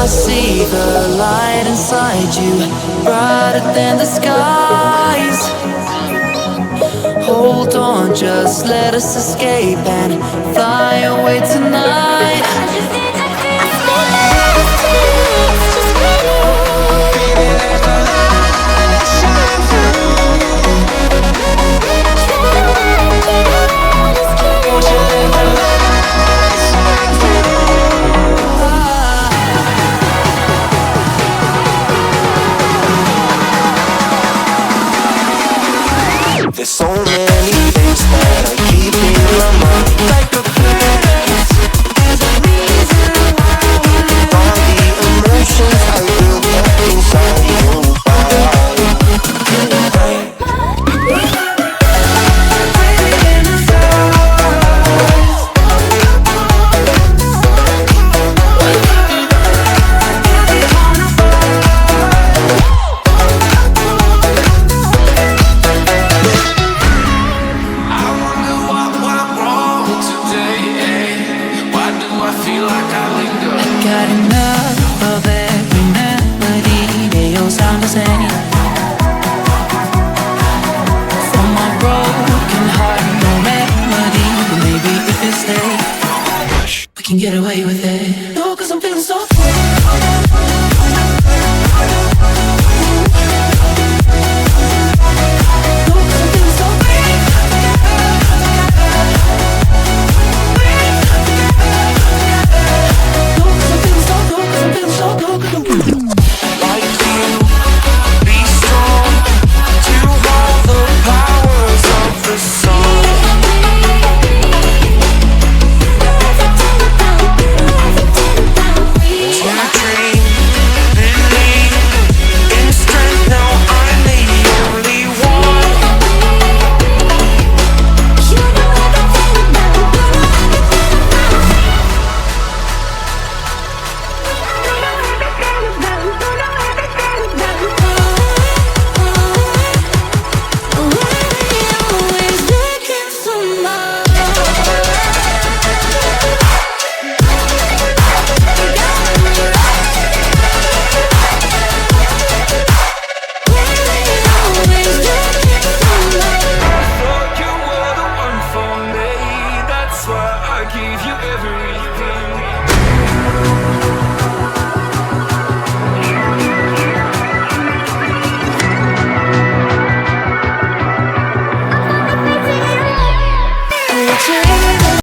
I see the light inside you, brighter than the skies. Hold on, just let us escape and fly away tonight. There's so many things that I keep in my mind, like a past. There's a reason why all the emotions I built up inside you. Got enough of every melody, they all sound the same. For my broken heart, no remedy, but maybe if it stays, we can get away with it. No, 'cause I'm feeling so Change